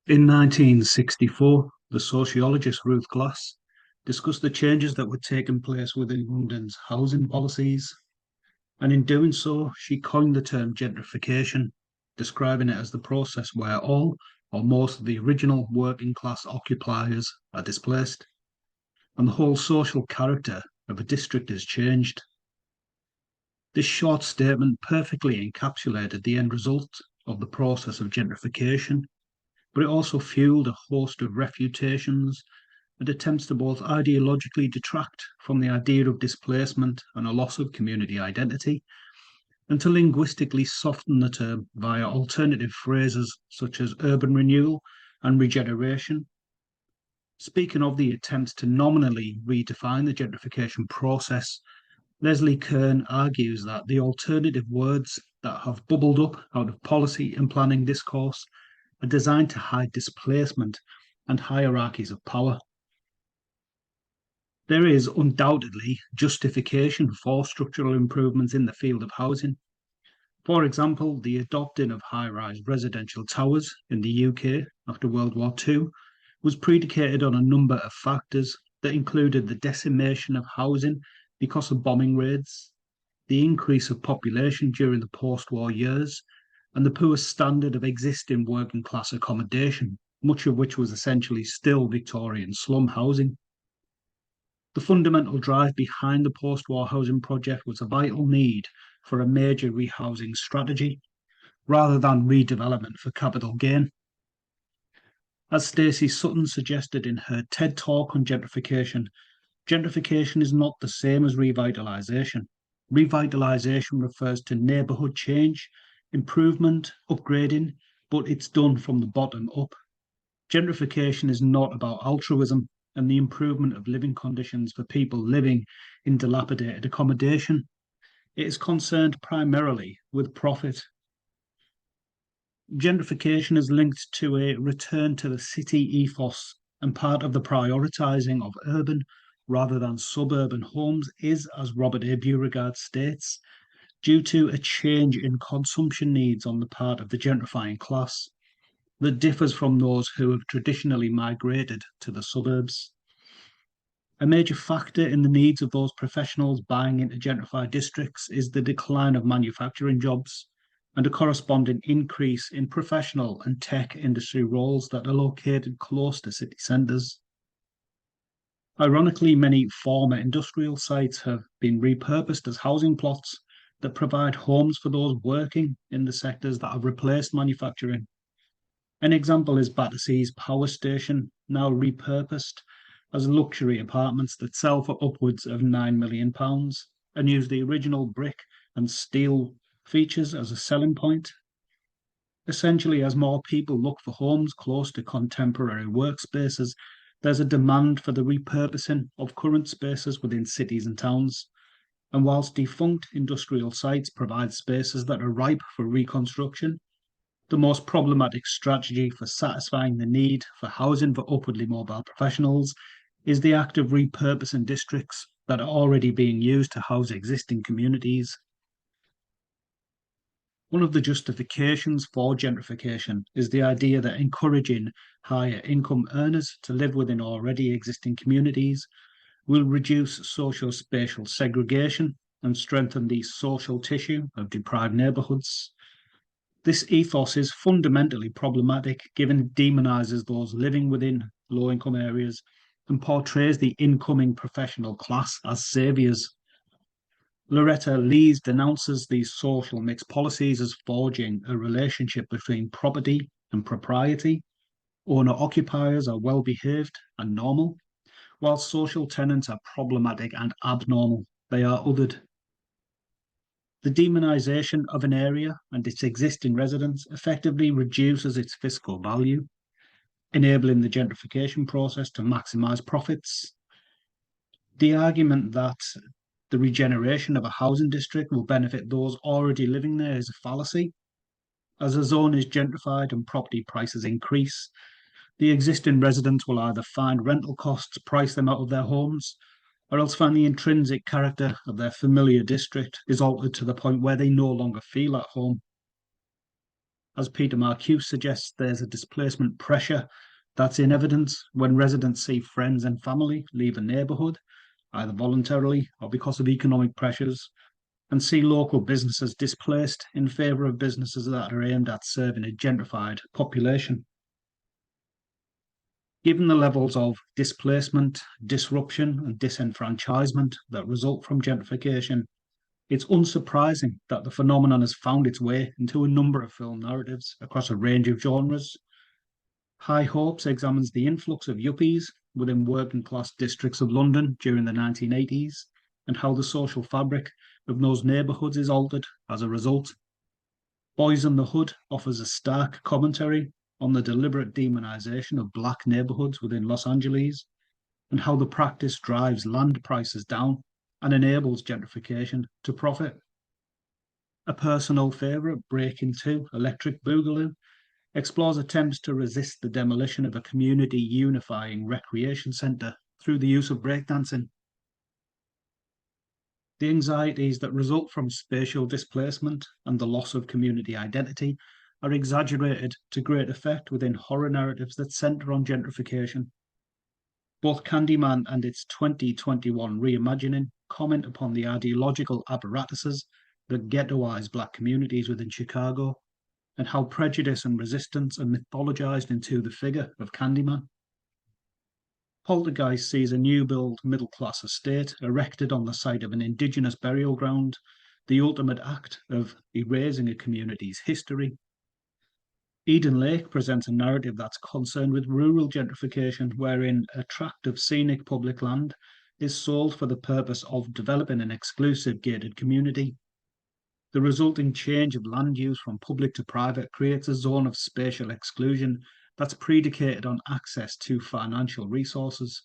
In 1964, the sociologist Ruth Glass discussed the changes that were taking place within London's housing policies, and in doing so, she coined the term gentrification, describing it as the process where all or most of the original working class occupiers are displaced, and the whole social character of a district is changed. This short statement perfectly encapsulated the end result of the process of gentrification, but it also fueled a host of refutations and attempts to both ideologically detract from the idea of displacement and a loss of community identity, and to linguistically soften the term via alternative phrases such as urban renewal and regeneration. Speaking of the attempts to nominally redefine the gentrification process, Leslie Kern argues that the alternative words that have bubbled up out of policy and planning discourse are designed to hide displacement and hierarchies of power. There is undoubtedly justification for structural improvements in the field of housing. For example, the adopting of high-rise residential towers in the UK after World War II was predicated on a number of factors that included the decimation of housing because of bombing raids, the increase of population during the post-war years, and the poor standard of existing working class accommodation, much of which was essentially still Victorian slum housing. The fundamental drive behind the post-war housing project was a vital need for a major rehousing strategy, rather than redevelopment for capital gain. As Stacey Sutton suggested in her TED Talk on gentrification, gentrification is not the same as revitalisation. Revitalisation refers to neighbourhood change, improvement, upgrading, but it's done from the bottom up. Gentrification is not about altruism and the improvement of living conditions for people living in dilapidated accommodation. It is concerned primarily with profit. Gentrification is linked to a return to the city ethos, and part of the prioritising of urban rather than suburban homes is, as Robert A. Beauregard states, due to a change in consumption needs on the part of the gentrifying class that differs from those who have traditionally migrated to the suburbs. A major factor in the needs of those professionals buying into gentrified districts is the decline of manufacturing jobs and a corresponding increase in professional and tech industry roles that are located close to city centres. Ironically, many former industrial sites have been repurposed as housing plots that provide homes for those working in the sectors that have replaced manufacturing. An example is Battersea's power station, now repurposed as luxury apartments that sell for upwards of £9 million and use the original brick and steel features as a selling point. Essentially, as more people look for homes close to contemporary workspaces, there's a demand for the repurposing of current spaces within cities and towns. And whilst defunct industrial sites provide spaces that are ripe for reconstruction, the most problematic strategy for satisfying the need for housing for upwardly mobile professionals is the act of repurposing districts that are already being used to house existing communities. One of the justifications for gentrification is the idea that encouraging higher income earners to live within already existing communities will reduce socio-spatial segregation and strengthen the social tissue of deprived neighbourhoods. This ethos is fundamentally problematic given it demonises those living within low-income areas and portrays the incoming professional class as saviours. Loretta Lees denounces these social mixed policies as forging a relationship between property and propriety. Owner-occupiers are well-behaved and normal, while social tenants are problematic and abnormal. They are othered. The demonisation of an area and its existing residents effectively reduces its fiscal value, enabling the gentrification process to maximise profits. The argument that the regeneration of a housing district will benefit those already living there is a fallacy. As a zone is gentrified and property prices increase, the existing residents will either find rental costs price them out of their homes, or else find the intrinsic character of their familiar district is altered to the point where they no longer feel at home. As Peter Marcuse suggests, there's a displacement pressure that's in evidence when residents see friends and family leave a neighbourhood, either voluntarily or because of economic pressures, and see local businesses displaced in favour of businesses that are aimed at serving a gentrified population. Given the levels of displacement, disruption, and disenfranchisement that result from gentrification, it's unsurprising that the phenomenon has found its way into a number of film narratives across a range of genres. High Hopes examines the influx of yuppies within working class districts of London during the 1980s and how the social fabric of those neighbourhoods is altered as a result. Boys in the Hood offers a stark commentary on the deliberate demonisation of black neighbourhoods within Los Angeles and how the practice drives land prices down and enables gentrification to profit. A personal favourite, Breaking 2, Electric Boogaloo, explores attempts to resist the demolition of a community unifying recreation centre through the use of breakdancing. The anxieties that result from spatial displacement and the loss of community identity are exaggerated to great effect within horror narratives that centre on gentrification. Both Candyman and its 2021 reimagining comment upon the ideological apparatuses that ghettoise black communities within Chicago and how prejudice and resistance are mythologized into the figure of Candyman. Poltergeist sees a new build middle class estate erected on the site of an indigenous burial ground, the ultimate act of erasing a community's history. Eden Lake presents a narrative that's concerned with rural gentrification, wherein a tract of scenic public land is sold for the purpose of developing an exclusive gated community. The resulting change of land use from public to private creates a zone of spatial exclusion that's predicated on access to financial resources.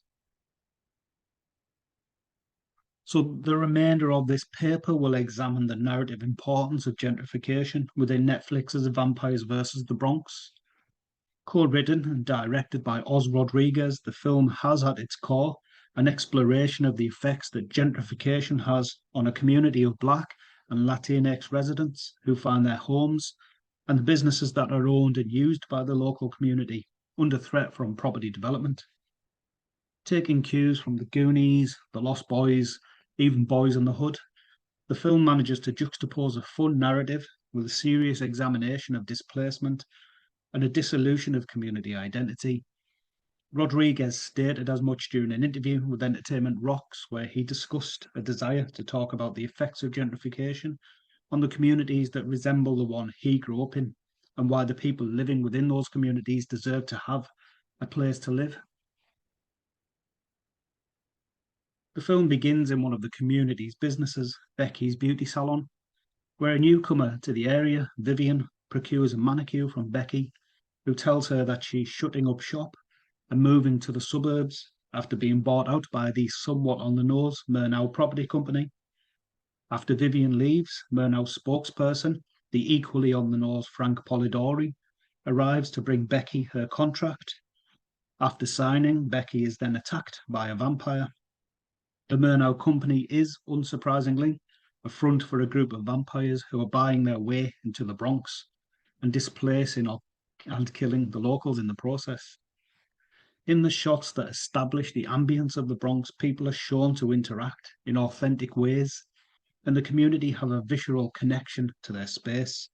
So the remainder of this paper will examine the narrative importance of gentrification within Netflix's Vampires vs. the Bronx. Co-written and directed by Oz Rodriguez, the film has at its core an exploration of the effects that gentrification has on a community of Black and Latinx residents who find their homes and the businesses that are owned and used by the local community under threat from property development. Taking cues from The Goonies, The Lost Boys, even Boys in the Hood, the film manages to juxtapose a fun narrative with a serious examination of displacement and a dissolution of community identity. Rodriguez stated as much during an interview with Entertainment Rocks, where he discussed a desire to talk about the effects of gentrification on the communities that resemble the one he grew up in, and why the people living within those communities deserve to have a place to live. The film begins in one of the community's businesses, Becky's Beauty Salon, where a newcomer to the area, Vivian, procures a manicure from Becky, who tells her that she's shutting up shop and moving to the suburbs after being bought out by the somewhat on-the-nose Murnau Property Company. After Vivian leaves, Murnau's spokesperson, the equally on-the-nose Frank Polidori, arrives to bring Becky her contract. After signing, Becky is then attacked by a vampire. The Murnau Company is, unsurprisingly, a front for a group of vampires who are buying their way into the Bronx and displacing and killing the locals in the process. In the shots that establish the ambience of the Bronx, people are shown to interact in authentic ways, and the community have a visceral connection to their space.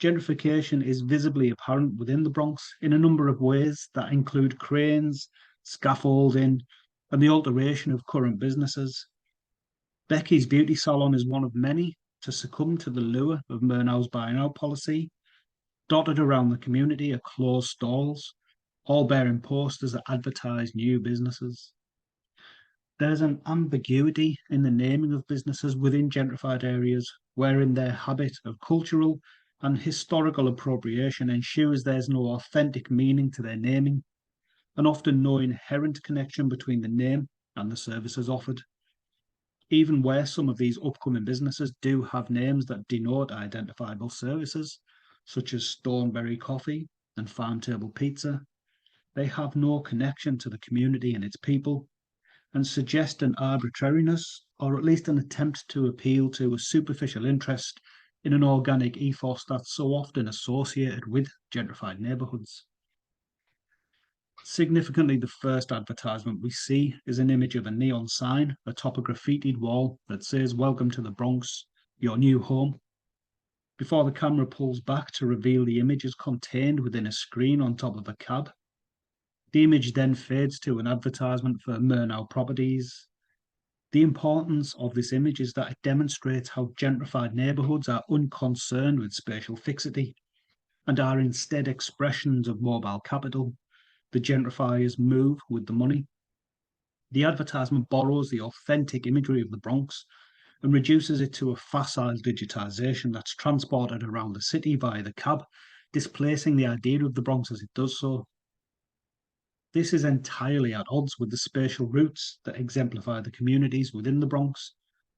Gentrification is visibly apparent within the Bronx in a number of ways that include cranes, scaffolding, and the alteration of current businesses. Becky's Beauty Salon is one of many to succumb to the lure of Murnau's buying out policy. Dotted around the community are closed stalls, all bearing posters that advertise new businesses. There's an ambiguity in the naming of businesses within gentrified areas, wherein their habit of cultural and historical appropriation ensures there's no authentic meaning to their naming, and often no inherent connection between the name and the services offered. Even where some of these upcoming businesses do have names that denote identifiable services, such as Stoneberry Coffee and Farm Table Pizza, they have no connection to the community and its people, and suggest an arbitrariness, or at least an attempt to appeal to a superficial interest in an organic ethos that's so often associated with gentrified neighbourhoods. Significantly, the first advertisement we see is an image of a neon sign atop a graffitied wall that says, "Welcome to the Bronx, your new home." Before the camera pulls back to reveal the image is contained within a screen on top of a cab. The image then fades to an advertisement for Murnau Properties. The importance of this image is that it demonstrates how gentrified neighbourhoods are unconcerned with spatial fixity and are instead expressions of mobile capital. The gentrifiers move with the money. The advertisement borrows the authentic imagery of the Bronx and reduces it to a facile digitisation that's transported around the city via the cab, displacing the idea of the Bronx as it does so. This is entirely at odds with the spatial roots that exemplify the communities within the Bronx,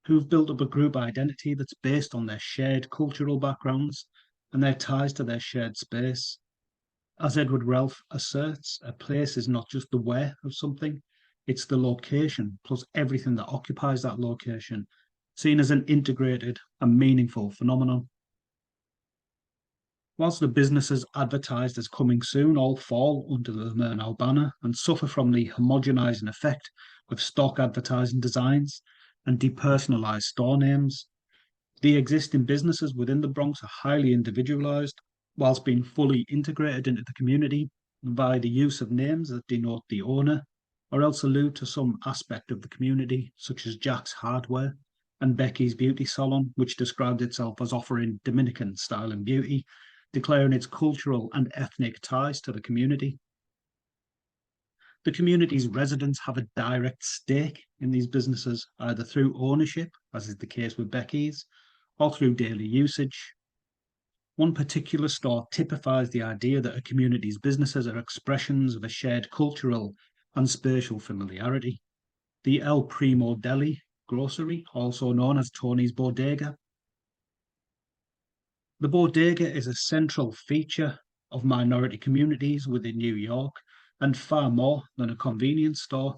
who've built up a group identity that's based on their shared cultural backgrounds and their ties to their shared space. As Edward Ralph asserts, a place is not just the where of something, it's the location plus everything that occupies that location, seen as an integrated and meaningful phenomenon. Whilst the businesses advertised as coming soon all fall under the Murnau banner and suffer from the homogenising effect of stock advertising designs and depersonalised store names, the existing businesses within the Bronx are highly individualised, whilst being fully integrated into the community via the use of names that denote the owner or else allude to some aspect of the community, such as Jack's Hardware and Becky's Beauty Salon, which described itself as offering Dominican style and beauty, declaring its cultural and ethnic ties to the community. The community's residents have a direct stake in these businesses, either through ownership, as is the case with Becky's, or through daily usage. One particular store typifies the idea that a community's businesses are expressions of a shared cultural and spatial familiarity. The El Primo Deli grocery, also known as Tony's Bodega. The bodega is a central feature of minority communities within New York and far more than a convenience store.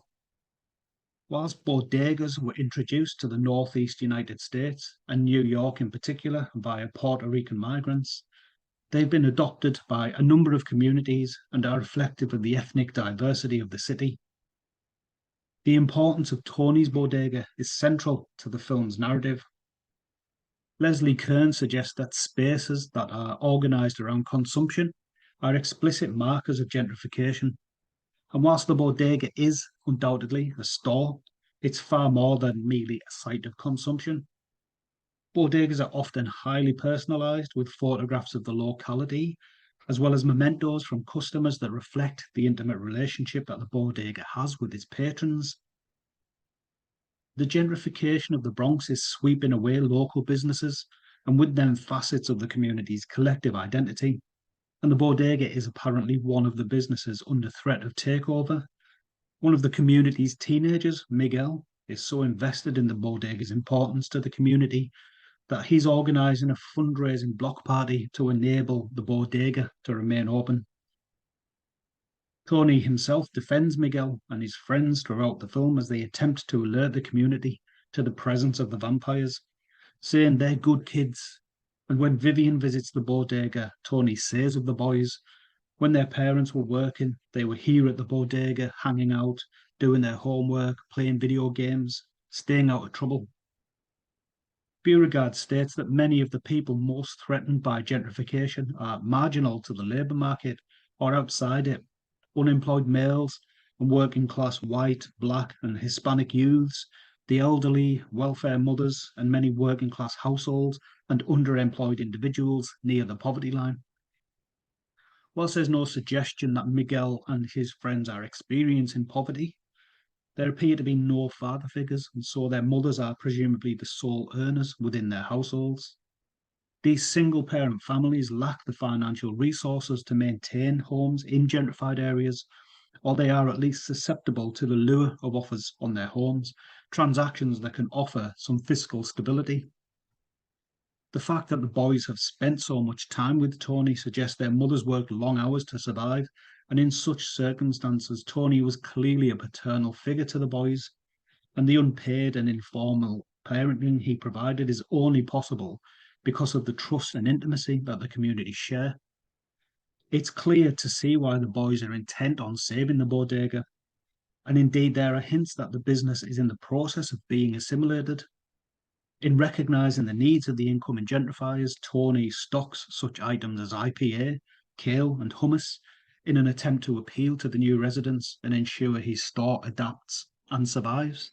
Whilst bodegas were introduced to the Northeast United States, and New York in particular, via Puerto Rican migrants, they've been adopted by a number of communities and are reflective of the ethnic diversity of the city. The importance of Tony's Bodega is central to the film's narrative. Leslie Kern suggests that spaces that are organised around consumption are explicit markers of gentrification. And whilst the bodega is undoubtedly a store, it's far more than merely a site of consumption. Bodegas are often highly personalised with photographs of the locality, as well as mementos from customers that reflect the intimate relationship that the bodega has with its patrons. The gentrification of the Bronx is sweeping away local businesses and with them facets of the community's collective identity, and the bodega is apparently one of the businesses under threat of takeover. One of the community's teenagers, Miguel, is so invested in the bodega's importance to the community that he's organising a fundraising block party to enable the bodega to remain open. Tony himself defends Miguel and his friends throughout the film as they attempt to alert the community to the presence of the vampires, saying they're good kids. And when Vivian visits the bodega, Tony says of the boys, when their parents were working, they were here at the bodega, hanging out, doing their homework, playing video games, staying out of trouble. Beauregard states that many of the people most threatened by gentrification are marginal to the labour market or outside it. Unemployed males and working class white, black, and Hispanic youths, the elderly, welfare mothers, and many working class households and underemployed individuals near the poverty line. Whilst there's no suggestion that Miguel and his friends are experiencing poverty, there appear to be no father figures, and so their mothers are presumably the sole earners within their households. These single-parent families lack the financial resources to maintain homes in gentrified areas, or they are at least susceptible to the lure of offers on their homes, transactions that can offer some fiscal stability. The fact that the boys have spent so much time with Tony suggests their mothers worked long hours to survive, and in such circumstances, Tony was clearly a paternal figure to the boys, and the unpaid and informal parenting he provided is only possible because of the trust and intimacy that the communities share. It's clear to see why the boys are intent on saving the bodega, and indeed there are hints that the business is in the process of being assimilated. In recognising the needs of the incoming gentrifiers, Tony stocks such items as IPA, kale, and hummus in an attempt to appeal to the new residents and ensure his store adapts and survives.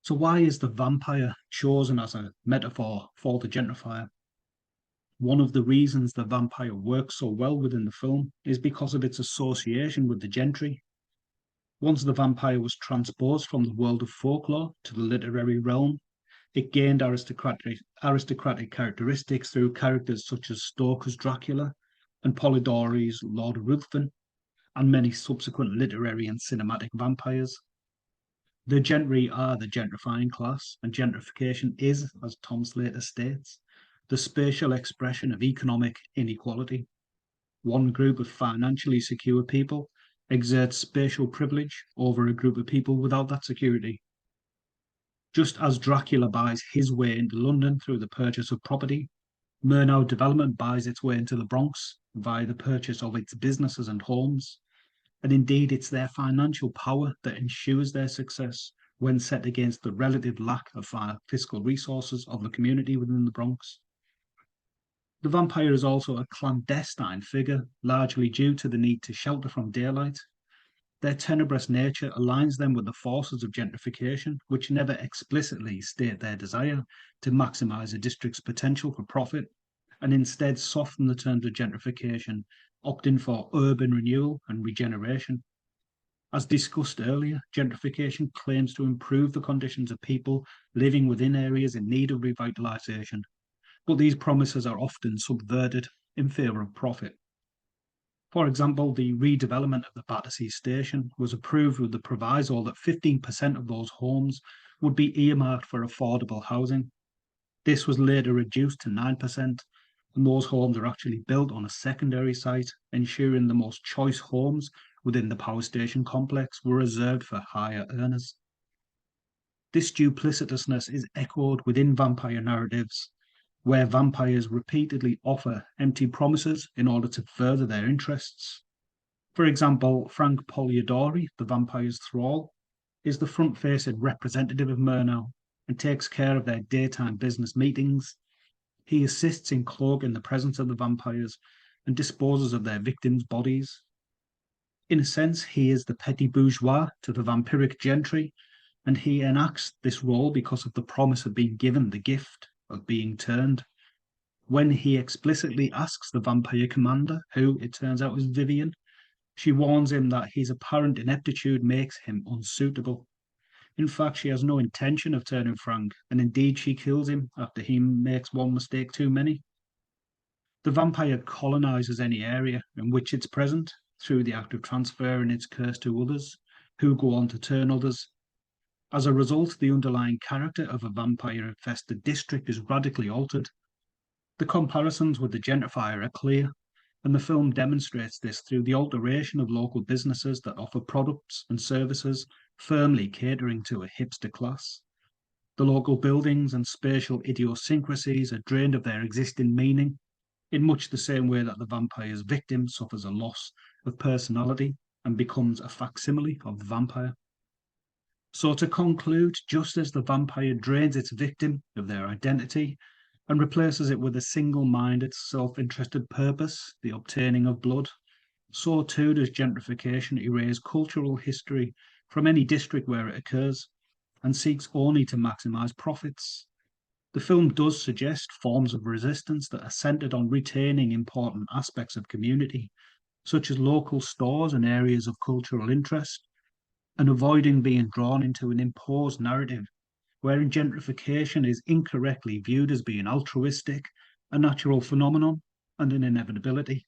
So, why is the vampire chosen as a metaphor for the gentrifier? One of the reasons the vampire works so well within the film is because of its association with the gentry. Once the vampire was transposed from the world of folklore to the literary realm, it gained aristocratic characteristics through characters such as Stoker's Dracula and Polidori's Lord Ruthven, and many subsequent literary and cinematic vampires. The gentry are the gentrifying class, and gentrification is, as Tom Slater states, the spatial expression of economic inequality. One group of financially secure people exerts spatial privilege over a group of people without that security. Just as Dracula buys his way into London through the purchase of property, Murnau Development buys its way into the Bronx via the purchase of its businesses and homes. And indeed, it's their financial power that ensures their success when set against the relative lack of fiscal resources of the community within the Bronx. The vampire is also a clandestine figure, largely due to the need to shelter from daylight. Their tenebrous nature aligns them with the forces of gentrification, which never explicitly state their desire to maximize a district's potential for profit, and instead soften the terms of gentrification, opting for urban renewal and regeneration. As discussed earlier, gentrification claims to improve the conditions of people living within areas in need of revitalisation, but these promises are often subverted in favour of profit. For example, the redevelopment of the Battersea station was approved with the proviso that 15% of those homes would be earmarked for affordable housing. This was later reduced to 9%, and those homes are actually built on a secondary site, ensuring the most choice homes within the power station complex were reserved for higher earners. This duplicitousness is echoed within vampire narratives, where vampires repeatedly offer empty promises in order to further their interests. For example, Frank Polidori, the vampire's thrall, is the front-facing representative of Murnau and takes care of their daytime business meetings. He assists in cloaking the presence of the vampires and disposes of their victims' bodies. In a sense, he is the petit bourgeois to the vampiric gentry, and he enacts this role because of the promise of being given the gift of being turned. When he explicitly asks the vampire commander, who it turns out is Vivian, she warns him that his apparent ineptitude makes him unsuitable. In fact, she has no intention of turning Frank, and indeed she kills him after he makes one mistake too many. The vampire colonizes any area in which it's present through the act of transferring its curse to others, who go on to turn others. As a result, the underlying character of a vampire-infested district is radically altered. The comparisons with the gentrifier are clear, and the film demonstrates this through the alteration of local businesses that offer products and services firmly catering to a hipster class. The local buildings and spatial idiosyncrasies are drained of their existing meaning, in much the same way that the vampire's victim suffers a loss of personality and becomes a facsimile of the vampire. So, to conclude, just as the vampire drains its victim of their identity and replaces it with a single-minded, self-interested purpose, the obtaining of blood, so too does gentrification erase cultural history from any district where it occurs and seeks only to maximise profits. The film does suggest forms of resistance that are centred on retaining important aspects of community, such as local stores and areas of cultural interest, and avoiding being drawn into an imposed narrative wherein gentrification is incorrectly viewed as being altruistic, a natural phenomenon, and an inevitability.